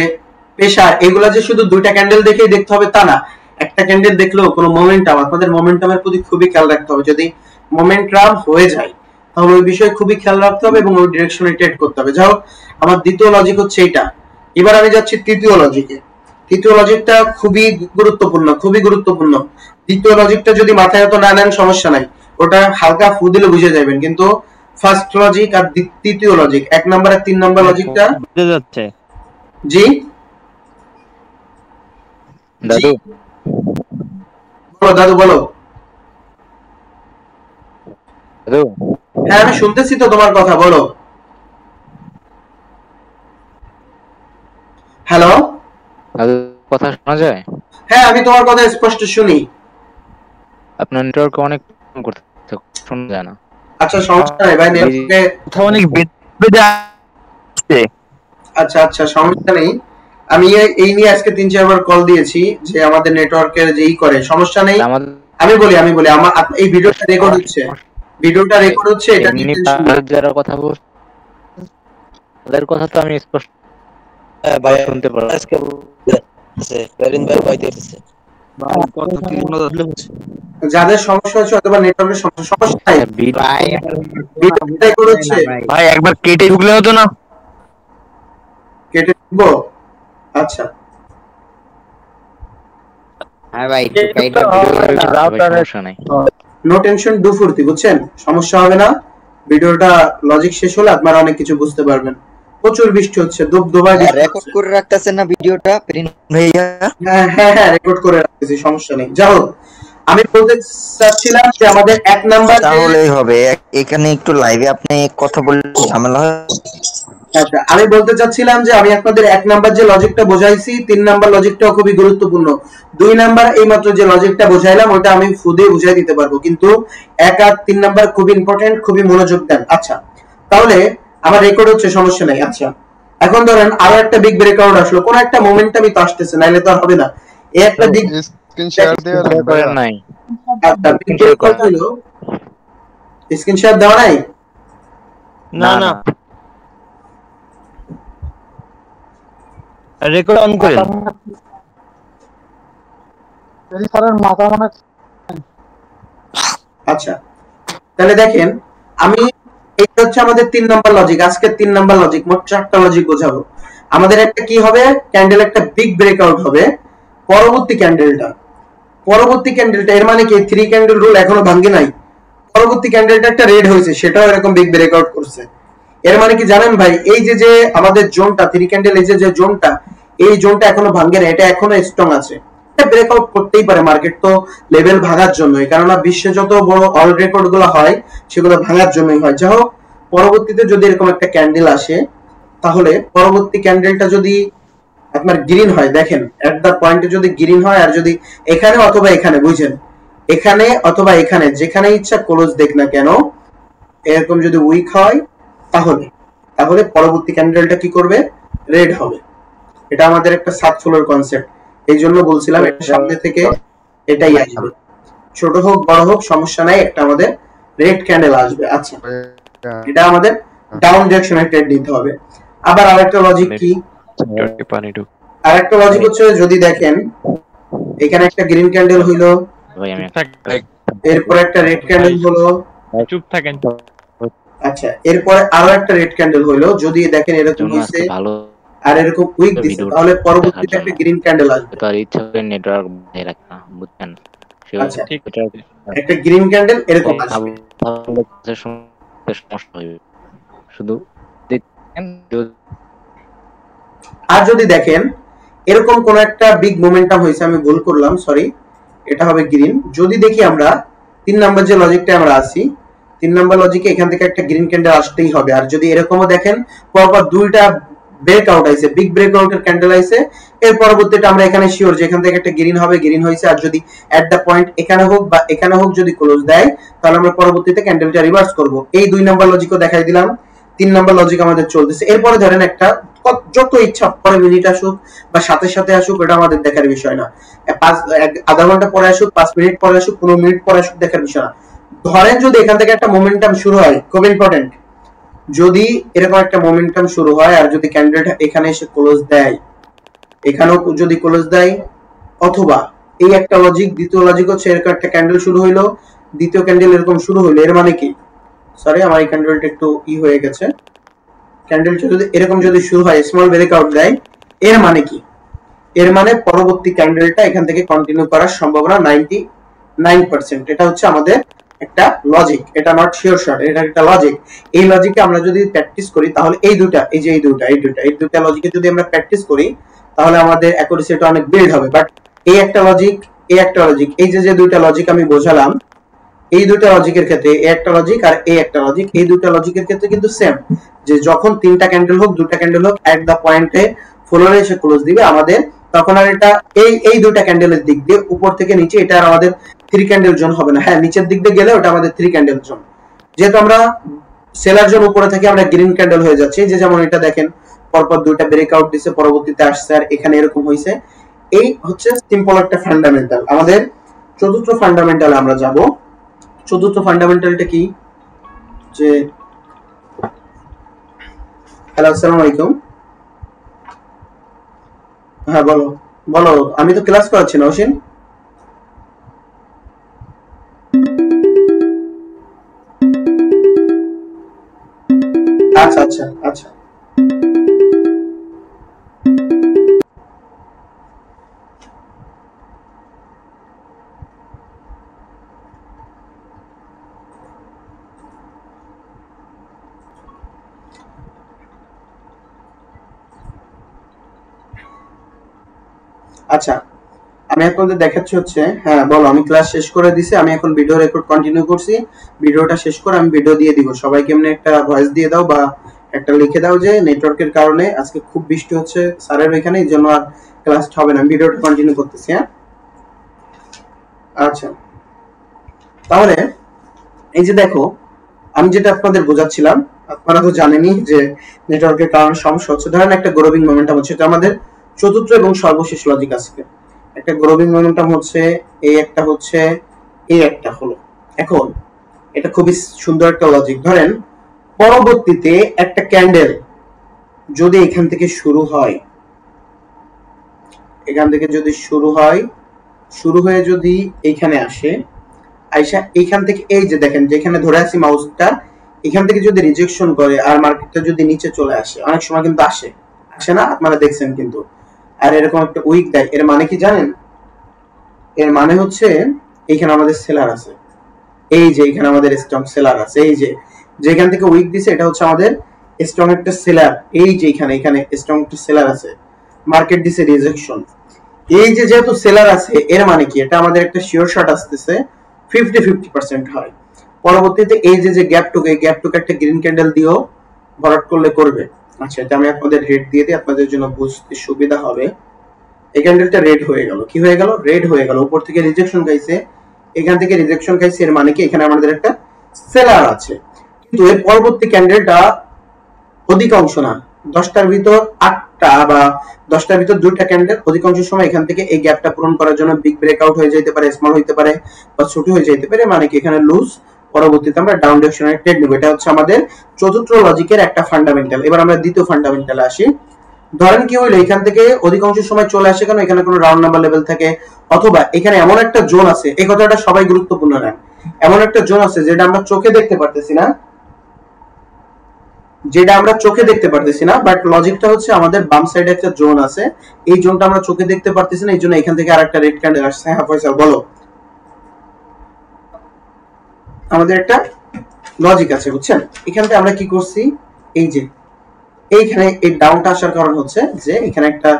প্রেসার, এগুলা যে শুধু দুইটা ক্যান্ডেল দেখেই দেখতে হবে তা না। একটা ক্যান্ডেল দেখলেও কোনো মোমেন্টাম, আপনাদের মোমেন্টামের প্রতি খুবই খেয়াল রাখতে হবে। যদি মোমেন্টাম হয়ে যায় তাহলে ওই বিষয়ে খুবই খেয়াল রাখতে হবে এবং ওই ডিরেকশনে ট্রেড করতে হবে। যাই হোক, আমার দ্বিতীয় লজিক হচ্ছে এইটা। এবার আমি যাচ্ছি তৃতীয় লজিকে। তৃতীয় লজিকটা খুবই গুরুত্বপূর্ণ। দ্বিতীয় লজিকটা যদি মাথায় হতো না নেন সমস্যা নাই, ওটা হালকা ফু দিলে বুঝে যাবেন। কিন্তু ফার্স্ট লজিক আর তৃতীয় লজিক, 1 নাম্বার আর 3 নাম্বার লজিকটা বুঝে যাচ্ছে। জি দাদু, দাদু বলো। দাদু, হ্যাঁ আমি শুনতেছি তো তোমার কথা, বলো। হ্যালো, দাদু কথা শোনা যায়? হ্যাঁ আমি তোমার কথা স্পষ্ট শুনি। আপনার নেটওয়ার্ক অনেক করতে শোনা যায় না। আচ্ছা সমস্যা নাই ভাই, নেটওয়ার্কে কথা অনেক বেদে আসছে। আচ্ছা সমস্যা নেই। আমি এই নিয়ে আজকে 3-4 বার কল দিয়েছি যে আমাদের নেটওয়ার্কের যেই করে, সমস্যা নেই। আমি বলি আমার এই ভিডিওটা রেকর্ড হচ্ছে, এটা নিয়ে যারা কথা বলছে তাদের কথা তো আমি স্পষ্ট ভাই শুনতে পারছি। আজকে ফেরিন ভাই কইতেছে যাদের সমস্যা হচ্ছে অথবা নেটওয়ার্কের সমস্যা নাই, ভিডিওটা রেকর্ড হচ্ছে। ভাই একবার কেটে ঢুকলে হতো না? কেটে দিব, আচ্ছা। হ্যাঁ ভাই, সমস্যা নাই, নো টেনশন, ডু ফুর্তি, বুঝছেন, সমস্যা হবে না। ভিডিওটা লজিক শেষ হলে আপনারা অনেক কিছু বুঝতে পারবেন। প্রচুর বৃষ্টি হচ্ছে, দুবদুবায় রেকর্ড করে রাখতেছেন না ভিডিওটা ফেরিন ভাইয়া? হ্যাঁ রেকর্ড করে রাখতেছি, সমস্যা নেই। যাই হোক, আমি বলতে চাচ্ছিলাম যে আমাদের 1 নাম্বার তাহলেই হবে, এখানে একটু লাইভে আপনি কথা বললে ঝামেলা হয়। আচ্ছা, আমি বলতে চাচ্ছিলাম যে আমি আপনাদের 1 নাম্বার যে লজিকটা বোঝাইছি, 3 নাম্বার লজিকটাও খুবই গুরুত্বপূর্ণ। 2 নাম্বার এইমাত্র যে লজিকটা বোঝাইলাম ওটা আমি ফুদে বুঝাই দিতে পারবো, কিন্তু 1 আর 3 নাম্বার খুবই ইম্পর্টেন্ট, খুবই মনোযোগ দেন। আচ্ছা, তাহলে আমার রেকর্ড হচ্ছে, সমস্যা নাই। আচ্ছা, এখন ধরেন আরো একটা বিগ ব্রেকআউট আসলো, কোন একটা মোমেন্টামই তো আসতেছে, নাইলে তো আর হবে না। এই একটা বিগ স্ক্রিন শেয়ার দেওয়া নাই। আচ্ছা, বিগ ব্রেকআউট হলো, স্ক্রিন শেয়ার দেওয়া নাই? না রেকর্ড অন করেন। আচ্ছা, তাহলে দেখেন, আমি এটা হচ্ছে আমাদের 3 নাম্বার লজিক, আজকে 3 নাম্বার লজিক, মোট 4টা লজিক বোঝাবো। আমাদের একটা কি হবে, ক্যান্ডেল একটা বিগ ব্রেকআউট হবে। পরবর্তী ক্যান্ডেলটা এর মানে কি 3 ক্যান্ডেল রুল এখনো ভাঙে নাই। পরবর্তী ক্যান্ডেলটা একটা রেড হয়েছে, সেটাও এরকম বিগ ব্রেকআউট করছে। এর মানে কি জানেন ভাই, এই যে আমাদের জোনটা 3 ক্যান্ডেল, এই যে জোনটা, এই জোনটা এখনো ভাঙে না, এটা এখনো স্ট্রং আছে, একটা ব্রেকআউট করতেই পারে, মার্কেট তো লেভেল ভাঙার জন্যই, কেননা বিশ্বে যত বড় অল রেকর্ড গুলো হয় সেগুলো ভাঙার জন্যই হয়। যাই হোক, পরবর্তীতে যদি এরকম একটা ক্যান্ডেল আসে, তাহলে পরবর্তী ক্যান্ডেলটা যদি আপনার গ্রিন হয়, দেখেন এট দা পয়েন্টে যদি গ্রিন হয়, আর যদি এখানে অথবা এখানে, বুঝছেন, এখানে অথবা এখানে যেখানে ইচ্ছা ক্লোজ দেখ না কেন, এরকম যদি উইক হয়, তাহলে তাহলে পরবর্তী ক্যান্ডেলটা কি করবে? রেড হবে। এটা আমাদের একটা সাত ফ্লোর কনসেপ্ট, এই জন্য বলছিলাম এটা সামনে থেকে এটাই আসবে, ছোট হোক বড় হোক সমস্যা নাই, একটা আমাদের রেড ক্যান্ডেল আসবে। আচ্ছা, এটা আমাদের ডাউন ডিরেকশনে ট্রেড নিতে হবে। আবার আরেকটা লজিক কি, আরেকটা লজিক হচ্ছে যদি দেখেন এখানে একটা গ্রিন ক্যান্ডেল হইলো, এরপর একটা রেড ক্যান্ডেল হলো, চুপ থাকেন। আচ্ছা এরপরে আরো একটা রেড ক্যান্ডেল হইলো, যদি দেখেন এরকম হইছে আর এরকম উইক দিছে, তাহলে পরবর্তীতে একটা গ্রিন ক্যান্ডেল আসবে। তো ইচ্ছা করে নেটওয়ার্ক বন্ধ রাখা, বুঝছেন? আচ্ছা, একটা গ্রিন ক্যান্ডেল এরকম আসবে, সমস্যা হবে শুধু। আর যদি দেখেন এরকম কোন একটা বিগ মোমেন্টাম হয়েছে, আমি ভুল করলাম, সরি, এটা হবে গ্রিন। যদি দেখি আমরা 3 নাম্বার যে লজিকটা আমরা আসি, 3 নাম্বার লজিকে এখান থেকে একটা গ্রিন ক্যান্ডেল আসতেই হবে। আর যদি এরকমও দেখেন পরপর দুইটা ব্রেকআউট আইছে, বিগ ব্রেকআউটের ক্যান্ডেল আইছে, এর পরবর্তীতে আমরা এখানে শিওর যে এখান থেকে একটা গ্রিন হবে, গ্রিন হইছে। আর যদি এট দা পয়েন্ট এখানে হোক বা এখানে হোক যদি ক্লোজ দেয়, তাহলে আমরা পরবর্তীতে ক্যান্ডেলটা রিভার্স করব। এই 2 নাম্বার লজিকও দেখাই দিলাম, 3 নাম্বার লজিক আমাদের চলতেছে। এরপরে ধরেন একটা যত ইচ্ছা পরে মিনিট আসুক বা সাথে সাথে আসুক, এটা আমাদের দেখার বিষয় না, আধা ঘন্টা পরে আসুক, 5 মিনিট পরে আসুক, 15 মিনিট পরে আসুক, দেখার বিষয় না। ধরেন যদি এখান থেকে একটা মোমেন্টাম শুরু হয়, খুব ইম্পর্টেন্ট, যদি এরকম একটা মোমেন্টাম শুরু হয় আর যদি ক্যান্ডেলটা এখানে এসে ক্লোজ দেয়, এখানেও যদি ক্লোজ দেয়, অথবা এই একটা লজিক, দ্বিতীয় লজিক হচ্ছে এরকম একটা ক্যান্ডেল শুরু হইলো, দ্বিতীয় ক্যান্ডেল এরকম শুরু হইলো, এর মানে কি, সরি আমার এই ক্যান্ডেলটা একটু হয়ে গেছে, ক্যান্ডেলটা যদি এরকম যদি শুরু হয়, স্মল ব্রেকআউট দেয়, এর মানে কি, এর মানে পরবর্তী ক্যান্ডেলটা এখান থেকে কন্টিনিউ করার সম্ভাবনা 99%। এটা হচ্ছে আমাদের একটা লজিক, এটা নট শিওর শট, এটা একটা লজিক। এই লজিকে আমরা যদি প্র্যাকটিস করি, তাহলে এই দুটা লজিকে যদি আমরা প্র্যাকটিস করি, তাহলে আমাদের অ্যাকুরেসিটা অনেক বিল্ড হবে। বাট এই একটা লজিক, এই যে দুইটা লজিক আমি বোঝালাম, এই দুইটা লজিকের ক্ষেত্রে এই একটা লজিক আর এই একটা লজিক, এই দুইটা লজিকের ক্ষেত্রে কিন্তু সেম, যে যখন 3টা ক্যান্ডেল হোক, 2টা ক্যান্ডেল হোক, এট দা পয়েন্টে ফলোরে এসে ক্লোজ দিবে আমাদের, তখন আর এটা এই দুইটা ক্যান্ডেলের দিক দিয়ে উপর থেকে নিচে, এটা আর আমাদের 3 ক্যান্ডেল জোন হবে না। হ্যাঁ, নিচের দিক দিয়ে গেলে ওটা আমাদের 3 ক্যান্ডেল জোন। যেহেতু আমরা সেলার জোন উপরে থেকে আমরা গ্রিন ক্যান্ডেল হয়ে যাচ্ছে, যে যেমন এটা দেখেন পরপর দুইটা ব্রেকআউট দিছে, পরবর্তীতে আসছে আর এখানে এরকম হইছে। এই হচ্ছে সিম্পল একটা ফান্ডামেন্টাল। আমাদের চতুর্থ ফান্ডামেন্টালে আমরা যাব। চতুর্থ ফান্ডামেন্টালটা কি, যে হ্যালো আসসালামু আলাইকুম, হ্যাঁ বলো বলো, আমি তো ক্লাস করাচ্ছি না অসীম। আচ্ছা আচ্ছা আচ্ছা, আচ্ছা আমি আপনাদের দেখাচ্ছি হচ্ছে, হ্যাঁ বলো, আমি ক্লাস শেষ করে দিছি, আমি এখন ভিডিও রেকর্ড কন্টিনিউ করছি, ভিডিওটা শেষ করে আমি ভিডিও দিয়ে দিব। সবাইকে এমনি একটা ভয়েস দিয়ে দাও বা একটা লিখে দাও যে নেটওয়ার্কের কারণে আজকে খুব বৃষ্টি হচ্ছে স্যারের ওইখানে, এই জন্য আর ক্লাস হবে না, আমি ভিডিওটা কন্টিনিউ করতেছি। হ্যাঁ আচ্ছা, তাহলে এই যে দেখো আমি যেটা আপনাদের বোঝাচ্ছিলাম, আপনারা তো জানেনই যে নেটওয়ার্কের কারণে সমস্যা হচ্ছে। ধরেন একটা গ্রোভিং মোমেন্টাম হচ্ছে, এটা আমাদের চতুর্থ এবং সর্বশেষ লজিক আজকে। একটা গ্রোভিং মোমেন্টাম হচ্ছে, এই একটা হচ্ছে, এই একটা হলো। এখন এটা খুবই সুন্দর একটা লজিক। ধরেন পরবর্তীতে একটা ক্যান্ডেল যদি এখান থেকে শুরু হয়, এখান থেকে যদি শুরু হয়ে যদি এইখানে আসে, আইসা এইখান থেকে এই যে দেখেন যেখানে ধরে আছি মাউসটা, এখান থেকে যদি রিজেকশন করে আর মার্কেটটা যদি নিচে চলে আসে, অনেক সময় কিন্তু আসে না, আপনারা দেখছেন কিন্তু, আর এরকম একটা উইক দেয়, এর মানে কি জানেন? এর মানে হচ্ছে এইখানে আমাদের সেলার আছে, এই যে এখানে আমাদের স্ট্রং সেলার আছে, এই যে যেখান থেকে উইক দিছে এটা হচ্ছে আমাদের স্ট্রং একটা সেলার, এই যে এখানে স্ট্রং একটা সেলার আছে, মার্কেট দিছে রিজেকশন। এই যে যেহেতু সেলার আছে এর মানে কি এটা আমাদের একটা শিওর শট আসতেছে 50-50% হয়। পরবর্তীতে এই যে গ্যাপটুকু এই গ্যাপটুকু একটা গ্রিন ক্যান্ডেল দিও ভরাট করলে করবে। আচ্ছা এটা আমি আপনাদের রেড দিয়ে দিই আপনাদের জন্য বুঝতে সুবিধা হবে। এই ক্যান্ডেলটা রেড হয়ে গেল, কি হয়ে গেল? রেড হয়ে গেল। উপর থেকে রিজেকশন খাইছে, এখান থেকে রিজেকশন খাইছে, এর মানে কি এখানে আমাদের একটা সেলার আছে। কিন্তু এর পরবর্তী ক্যান্ডেলটা অধিকাংশ না, 10টার ভিতর 8টা বা 10টার ভিতর 2টা ক্যান্ডেল অধিকাংশ সময় এখান থেকে এই গ্যাপটা পূরণ করার জন্য বিগ ব্রেকআউট হয়ে যেতে পারে, স্মল হইতে পারে বা ছোট হয়ে যেতে পারে, মানে কি এখানে লুজ। পরবর্তীতে আমরা ডাউন ডিরেকশনের ট্রেড নেব। এটা হচ্ছে আমাদের চতুর্থ লজিকের একটা ফান্ডামেন্টাল। এবার আমরা দ্বিতীয় ফান্ডামেন্টালে আসি। ধরেন কি হইলো এখান থেকে অধিকাংশ সময় চলে আসে কেন? এখানে কোনো রাউন্ড নাম্বার লেভেল থাকে, অথবা এখানে এমন একটা জোন আছে, এই কথাটা সবাই গুরুত্বপূর্ণ নেন, এমন একটা জোন আছে যেটা আমরা চোখে দেখতে পারতেছি না, বাট লজিকটা হচ্ছে আমাদের বাম সাইডে একটা জোন আছে, এই জোনটা আমরা চোখে দেখতে পারতেছি না, এই জন্য এখান থেকে আরেকটা রেড ক্যান্ডেল আসছে। হ্যাঁ ফয়সাল বলো। আমাদের একটা লজিক আছে বুঝছেন। এখান থেকে আমরা কি করছি, এই যে এইখানে এই ডাউনটা আসার কারণ হচ্ছে যে এখানে একটা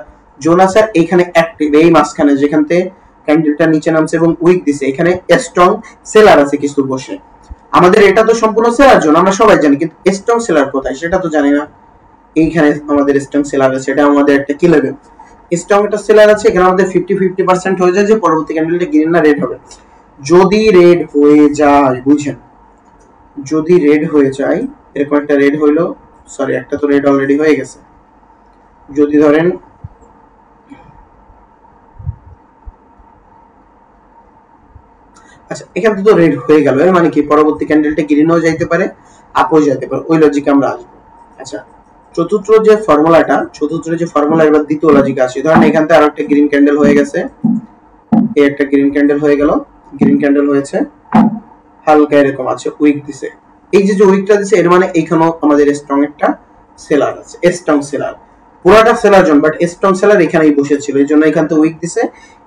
জোন আছে আর এখানে অ্যাক্টিভ, এই মাঝখানে যেখান থেকে ক্যান্ডেলটা নিচে নামছে এবং উইক দিছে, এখানে স্ট্রং সেলার আছে কিছু বসে। আমাদের এটা তো সম্পূর্ণ সেলার জোন, আমরা সবাই জানি, কিন্তু স্ট্রং সেলার কোথায় সেটা তো জানি না। এইখানে আমাদের স্ট্রং সেলার আছে, এটা আমাদের একটা কি লেভেল স্ট্রং একটা সেলার আছে। এখানে আমাদের 50-50% হয়ে যায় যে পরবর্তী ক্যান্ডেলটা গ্রিন না রেড হবে। যদি রেড হয়ে যায়, বুঝছেন, যদি রেড হয়ে যায়, এরকম একটা রেড হইলো, সরি একটা তো রেড অলরেডি হয়ে গেছে, যদি ধরেন আচ্ছা এখান থেকে তো রেড হয়ে গেল, এর মানে কি পরবর্তী ক্যান্ডেলটা গ্রিনও যাইতে পারে আপও যেতে পারে, ওই লজিকে আমরা আসবো। আচ্ছা চতুর্থ যে ফর্মুলা এবার দ্বিতীয় লজিক আসে। ধরেন এখান থেকে আরো একটা গ্রিন ক্যান্ডেল হয়ে গেছে, এই একটা গ্রিন ক্যান্ডেল হয়ে গেল, গ্রিন ক্যান্ডেল হয়েছে, হালকা এরকম আছে, উইক দিছে। এই যে উইকটা দিছে এর মানে এইখানেও আমাদের স্ট্রং একটা সেলার আছে, স্ট্রং সেলার, পুরোটা seller zone, but strong seller এখানেই বসেছিল, এই জন্য এখান থেকে উইক দিছে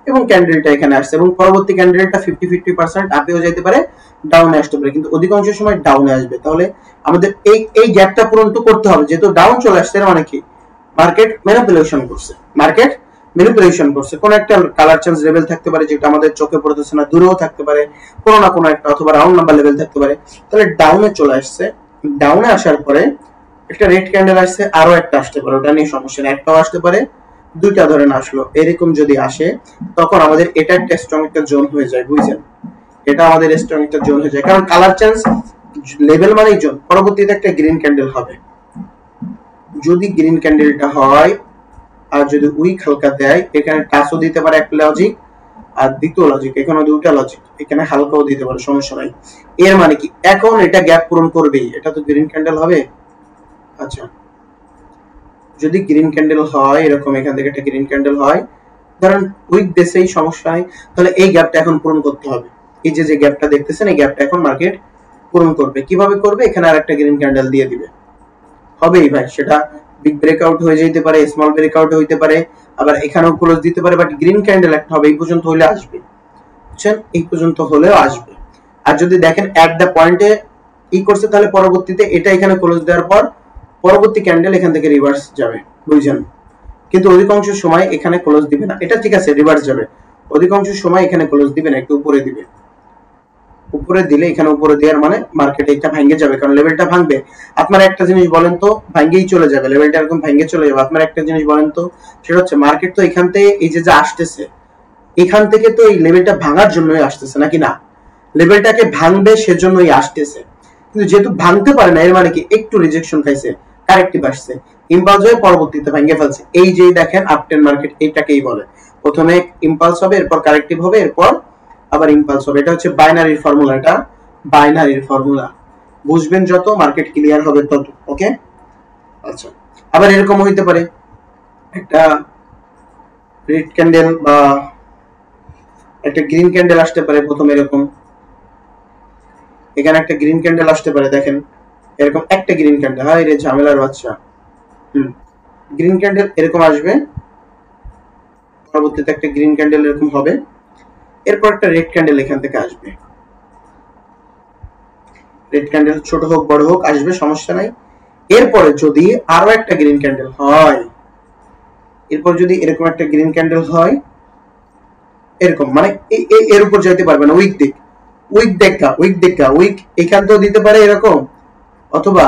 এবং ক্যান্ডেলটা এখানে আসছে, এবং পরবর্তী ক্যান্ডেলটা 50-50% আপেও যেতে পারে, ডাউনে আসতে পারে, কিন্তু অধিকাংশ সময় ডাউনে আসবে। তাহলে আমাদের এই গ্যাপটা পূরণ তো করতে হবে, যেহেতু ডাউন চলে আসছে মানে কি মার্কেট ম্যানিপুলেশন করছে, কোন একটা কালার চেঞ্জ লেভেল থাকতে পারে যেটা আমাদের চোখে পড়তেছে না, দূরেও থাকতে পারে কোনো না কোনো একটা, অথবা রাউন্ড নাম্বার লেভেল থাকতে পারে। তাহলে ডাউনে চলে আসছে, ডাউনে আসার পরে একটা রেড ক্যান্ডেল আসছে, আরো একটা আসতে পারে, ওটা নিয়ে সমস্যা নেই, একটাও আসতে পারে, দুইটা ধরেন আসলো, এরকম যদি আসে তখন আমাদের এটা একটা স্ট্রং একটা জোন হয়ে যায়, বুঝছেন, এটা আমাদের স্ট্রং একটা জোন হয়ে যায়, কারণ কালার চেঞ্জ লেভেল মানেই জোন। পরবর্তীতে একটা গ্রিন ক্যান্ডেল হবে, যদি গ্রিন ক্যান্ডেলটা হয় আর যদি উইক হালকা দেয়, এখানে টাচও দিতে পারে একটা লজিক, আর দ্বিতীয় লজিক এখানে দুইটা লজিক, এখানে হালকাও দিতে পারে, সমস্যা নাই। এর মানে কি এখন এটা গ্যাপ পূরণ করবেই, এটা তো গ্রিন ক্যান্ডেল হবে। আচ্ছা যদি গ্রিন ক্যান্ডেল হয় এরকম, এখান থেকে একটা গ্রিন ক্যান্ডেল হয়, ধরেন উইক দেশেই সমস্যা হয়, তাহলে এই গ্যাপটা এখন পূরণ করতে হবে। এই যে গ্যাপটা দেখতেছেন, এই গ্যাপটা এখন মার্কেট পূরণ করবে। কিভাবে করবে? এখানে আরেকটা গ্রিন ক্যান্ডেল দিয়ে দিবে, হবেই ভাই, সেটা বিগ ব্রেকআউট হয়ে যেতে পারে, স্মল ব্রেকআউট হইতে পারে, আবার এখানেও ক্লোজ দিতে পারে, বাট গ্রিন ক্যান্ডেল একটা হবে, এই পর্যন্ত হলে আসবে, বুঝছেন, এই পর্যন্ত হলেও আসবে। আর যদি দেখেন এট দ্য পয়েন্টে ই করছে, তাহলে পরবর্তীতে এটা এখানে ক্লোজ দেওয়ার পর পরবর্তী ক্যান্ডেল এখান থেকে রিভার্স যাবে, বুঝছেন, কিন্তু অধিকাংশ সময় এখানে ক্লোজ দিবে না, এটা ঠিক আছে রিভার্স যাবে, অধিকাংশ সময় এখানে ক্লোজ দিবে না, একটু উপরে দিবে, উপরে দিলে এখানে উপরে দেওয়ার মানে মার্কেটে এটা ভাঙে যাবে, কারণ লেভেলটা ভাঙবে। আপনারা একটা জিনিস বলেন তো, ভাঙেই চলে যাবে লেভেলটা, এরকম ভাঙে চলে যাবে। আপনারা একটা জিনিস বলেন তো, সেটা হচ্ছে মার্কেট তো এখান থেকে এই যে আসতেছে, এখান থেকে তো এই লেভেলটা ভাঙার জন্যই আসতেছে নাকি না, লেভেলটাকে ভাঙবে সেজন্যই আসতেছে, কিন্তু যেহেতু ভাঙতে পারে না, এর মানে কি একটু রিজেকশন খাইছে, কারেক্টিভ আসছে, ইম্পালস হয়ে পরবর্তীতে ভাঙে ফেলছে। এই যে দেখেন আপট্রেন্ড মার্কেট এটাকেই বলে, প্রথমে ইম্পালস হবে, এরপর কারেক্টিভ হবে, এরপর আবার ইম্পালস হবে। এটা হচ্ছে বাইনারির ফর্মুলা, এটা বাইনারির ফর্মুলা, বুঝবেন যত মার্কেট ক্লিয়ার হবে তত। ওকে আচ্ছা, আবার এরকম হইতে পারে একটা রেড ক্যান্ডেল বা একটা গ্রিন ক্যান্ডেল আসতে পারে, প্রথমে এরকম, এখানে একটা গ্রিন ক্যান্ডেল আসতে পারে, দেখেন এরকম একটা গ্রিন ক্যান্ডেল, হাই রে ঝামেলার বাচ্চা, গ্রিন ক্যান্ডেল এরকম আসবে, পরবর্তীতে একটা গ্রিন ক্যান্ডেল এরকম হবে, এরপর একটা রেড ক্যান্ডেল এখান থেকে আসবে, রেড ক্যান্ডেল ছোট হোক বড় হোক আসবে, সমস্যা নাই। এরপরে যদি আরো একটা গ্রিন ক্যান্ডেল হয়, এরপর যদি এরকম একটা গ্রিন ক্যান্ডেল হয়, এরকম, মানে এর উপর যাইতে পারবে না। উইক দিক, উইক দেখা, উইক দেখা, উইক এখান তো দিতে পারে এরকম, অথবা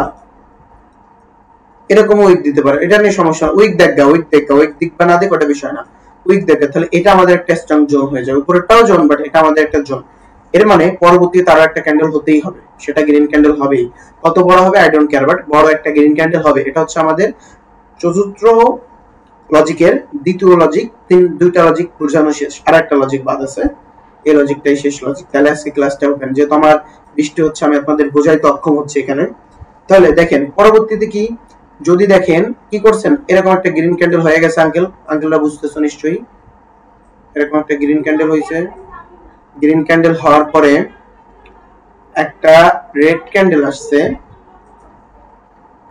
এরকম উইক দিতে পারে, এটা নিয়ে সমস্যা। উইক দেখা, উইক দেখা, উইক দিক বা না দিক ওটা বিষয় না, উইক দেখা। তাহলে এটা আমাদের একটা স্ট্রং জোন হয়ে যাবে, উপরেরটাও জোন বাট এটা আমাদের একটা জোন। এর মানে পরবর্তীতে আরো একটা ক্যান্ডেল হতেই হবে, সেটা গ্রিন ক্যান্ডেল হবেই। কত বড় হবে আই ডোন্ট কেয়ার, বাট বড় একটা গ্রিন ক্যান্ডেল হবে। এটা হচ্ছে আমাদের চতুর্থ লজিকের দ্বিতীয় লজিক। দুইটা লজিক বোঝানো শেষ, আর একটা লজিক বাদ আছে, এই লজিকটাই শেষ লজিক। তাহলে আজকে ক্লাসটা ওপেন, যেহেতু আমার বৃষ্টি হচ্ছে আমি আপনাদের বোঝাইতে অক্ষম হচ্ছে এখানে। তাহলে দেখেন পরবর্তীতে কি, যদি দেখেন কি করছেন, এরকম একটা গ্রিন ক্যান্ডেল হয়ে গেছে। আঙ্কেলরা বুঝতেছো নিশ্চয়ই, এরকম একটা গ্রিন ক্যান্ডেল হয়েছে। গ্রিন ক্যান্ডেল হওয়ার পরে একটা রেড ক্যান্ডেল আসছে।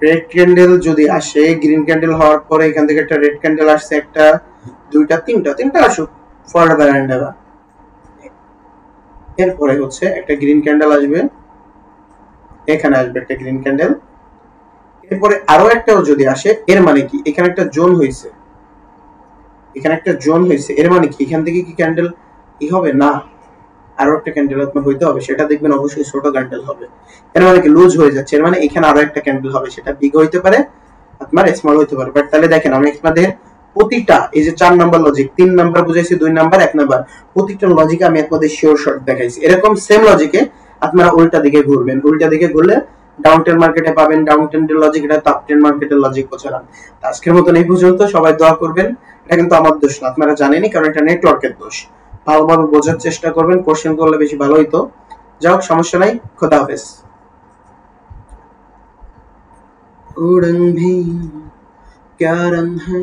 রেড ক্যান্ডেল যদি আসে, গ্রিন ক্যান্ডেল হওয়ার পরে এখান থেকে একটা রেড ক্যান্ডেল আসছে, একটা দুইটা তিনটা আসুক ফরদার এন্ড এভার। এরপরে হচ্ছে একটা গ্রিন ক্যান্ডেল আসবে, এখানে আসবে একটা গ্রিন ক্যান্ডেল। এরপরে আরো একটাও যদি আসে, এর মানে কি এখানে একটা জোন হয়েছে, এখানে একটা জোন হয়েছে। এর মানে কি এখান থেকে কি ক্যান্ডেল কি হবে না, আরো একটা ক্যান্ডেল আপনার হইতে হবে, সেটা দেখবেন অবশ্যই ছোট ক্যান্ডেল হবে। এর মানে কি লুজ হয়ে যাচ্ছে, এর মানে এখানে আরো একটা ক্যান্ডেল হবে, সেটা বিগ হইতে পারে আপনার স্মল হইতে পারে। বাট তাহলে দেখেন আমি আপনাদের প্রতিটা, এই যে 4 নাম্বার লজিক, 3 নাম্বার বুঝাইছি, 2 নাম্বার, 1 নাম্বার, প্রতিটা লজিকে আমি আপনাদের শিওর শর্ট দেখাইছি। এরকম সেম লজিকে আপনারা উল্টা দিকে ঘুরবেন, উল্টা দিকে ঘুরলে ডাউন ট্রেন্ড মার্কেটে পাবেন। ডাউন ট্রেন্ডের লজিক, এটা আপ ট্রেন্ড মার্কেটের লজিক বোঝালাম। আজকের মতন এই পর্যন্ত, সবাই দোয়া করবেন। এটা কিন্তু আমার দোষ না, আপনারা জানেনই, কারণ এটা নেটওয়ার্কের দোষ। ভালোভাবে বোঝার চেষ্টা করবেন, কোশ্চেন করলে বেশি ভালো হইতো। যাও, সমস্যা নাই, খোদা হাফেজ। उड़न भी क्या रंग है